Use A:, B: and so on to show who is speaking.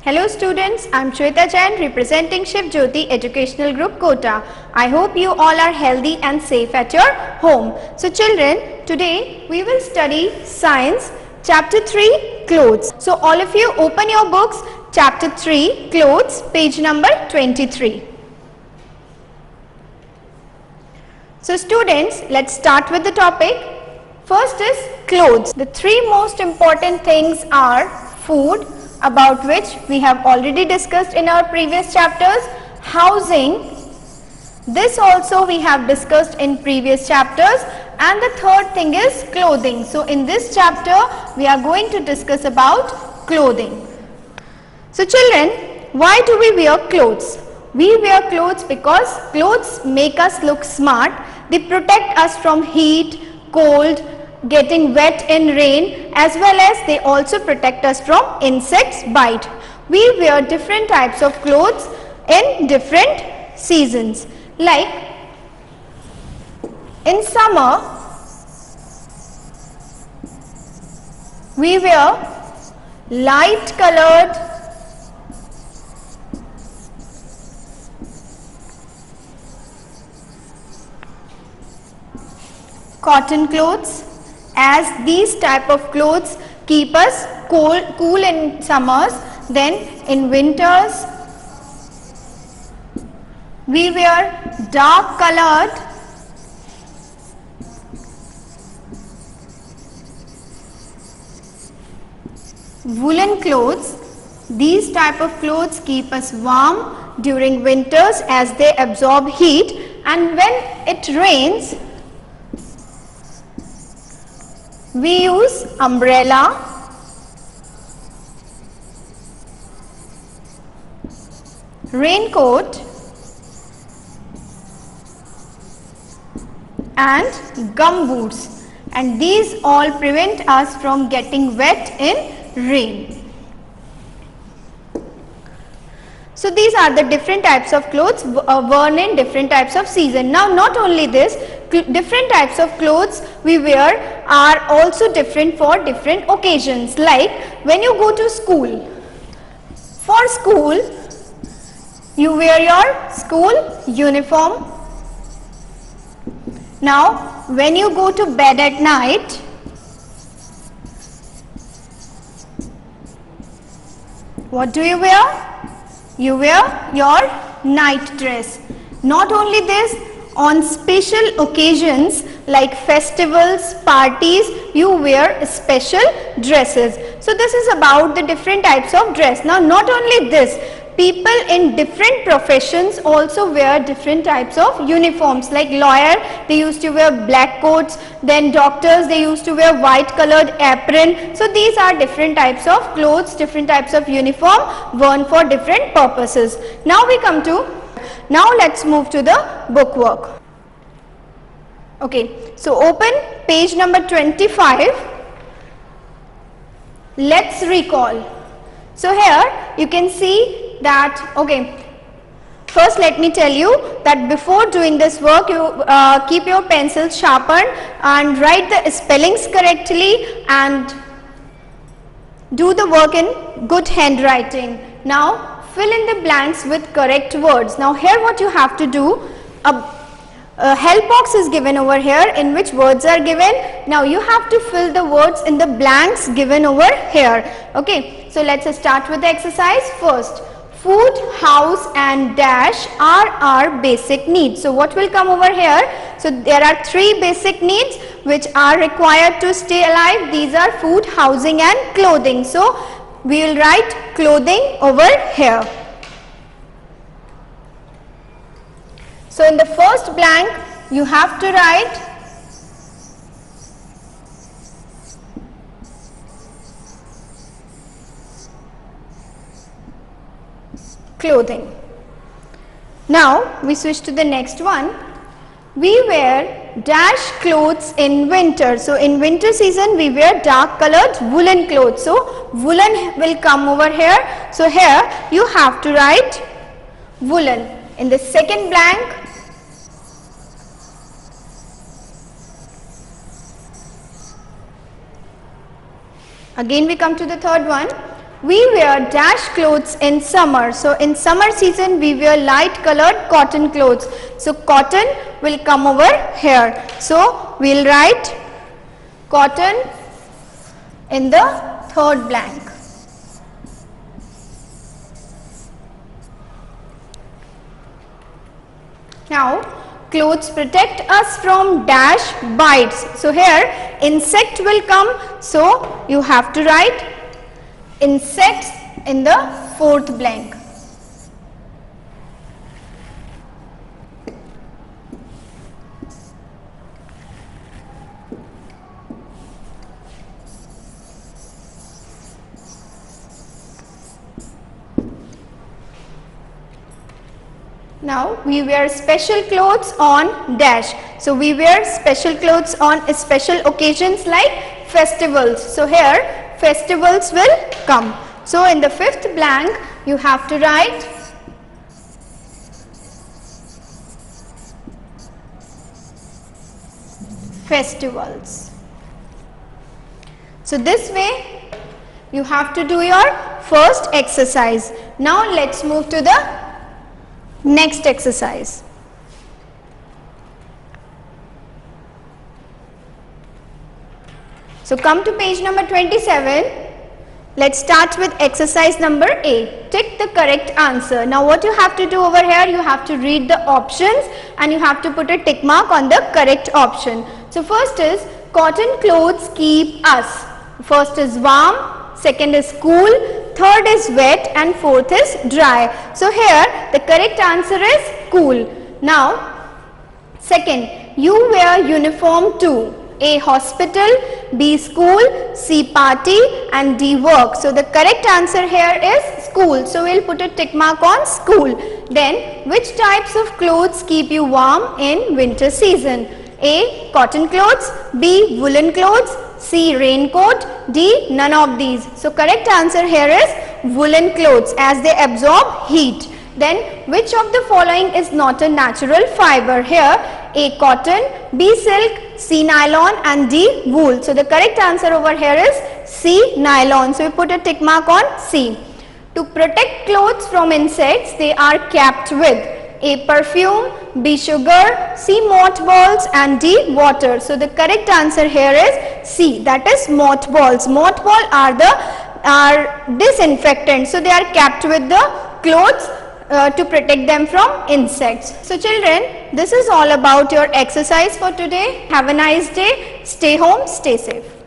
A: Hello students, I am Shweta Jain representing Shiv Jyoti Educational Group Kota. I hope you all are healthy and safe at your home. So children, today we will study Science Chapter 3 Clothes. So all of you open your books, Chapter 3 Clothes, page number 23. So students, let's start with the topic. First is clothes. The three most important things are food, about which we have already discussed in our previous chapters, housing, this also we have discussed in previous chapters, and the third thing is clothing. So in this chapter we are going to discuss about clothing. So children, why do we wear clothes? We wear clothes because clothes make us look smart. They protect us from heat, cold, getting wet in rain, as well as they also protect us from insects bite. We wear different types of clothes in different seasons. Like in summer, we wear light colored cotton clothes, as these type of clothes keep us cool in summers. Then in winters we wear dark colored woolen clothes. These type of clothes keep us warm during winters as they absorb heat, and when it rains we use umbrella, raincoat and gum boots, and these all prevent us from getting wet in rain. So these are the different types of clothes worn in different types of season. Now not only this, different types of clothes we wear are also different for different occasions. Like when you go to school, for school you wear your school uniform. Now when you go to bed at night, what do you wear? You wear your night dress. Not only this, on special occasions like festivals, parties, you wear special dresses. So this is about the different types of dress. Now not only this, people in different professions also wear different types of uniforms. Like lawyer, they used to wear black coats, then doctors, they used to wear white colored apron. So these are different types of clothes, different types of uniform worn for different purposes. Now let's move to the bookwork. Okay, so open page number 25. Let's recall. So here you can see that, okay, first let me tell you that before doing this work, you keep your pencils sharpened and write the spellings correctly and do the work in good handwriting. Now fill in the blanks with correct words. Now here what you have to do, a help box is given over here in which words are given. Now you have to fill the words in the blanks given over here. Okay, so let's start with the exercise. First, food, house and dash are our basic needs. So what will come over here? So there are three basic needs which are required to stay alive. These are food, housing and clothing. So we will write clothing over here. So in the first blank you have to write clothing. Now we switch to the next one. We wear dash clothes in winter. So in winter season we wear dark colored woolen clothes. So woolen will come over here. So here you have to write woolen. In the second blank again we come to the third one. We wear dash clothes in summer. So in summer season we wear light colored cotton clothes. So cotton will come over here. So we'll write cotton in the third blank. Now clothes protect us from dash bites. So here insect will come. So you have to write insects in the fourth blank. Now we wear special clothes on dash. So we wear special clothes on special occasions like festivals. So here festivals will come. So in the fifth blank you have to write festivals. So this way you have to do your first exercise. Now let's move to the next exercise. So come to page number 27. Let's start with exercise number A. Tick the correct answer. Now what you have to do over here, you have to read the options and you have to put a tick mark on the correct option. So first is cotton clothes keep us. First is warm, second is cool, third is wet and fourth is dry. So here the correct answer is cool. Now second, you wear uniform too. A hospital, B school, C party and D work. So the correct answer here is school. So we'll put a tick mark on school. Then which types of clothes keep you warm in winter season? A cotton clothes, B woolen clothes, C raincoat, D none of these. So correct answer here is woolen clothes as they absorb heat. Then which of the following is not a natural fiber? Here A cotton, B silk, C nylon and D wool. So the correct answer over here is C nylon. So we put a tick mark on C. To protect clothes from insects, they are capped with A perfume, B sugar, C mothballs and D water. So the correct answer here is C, that is mothballs. Mothball are disinfectants. So they are capped with the clothes to protect them from insects. So children, this is all about your exercise for today. Have a nice day. Stay home, stay safe.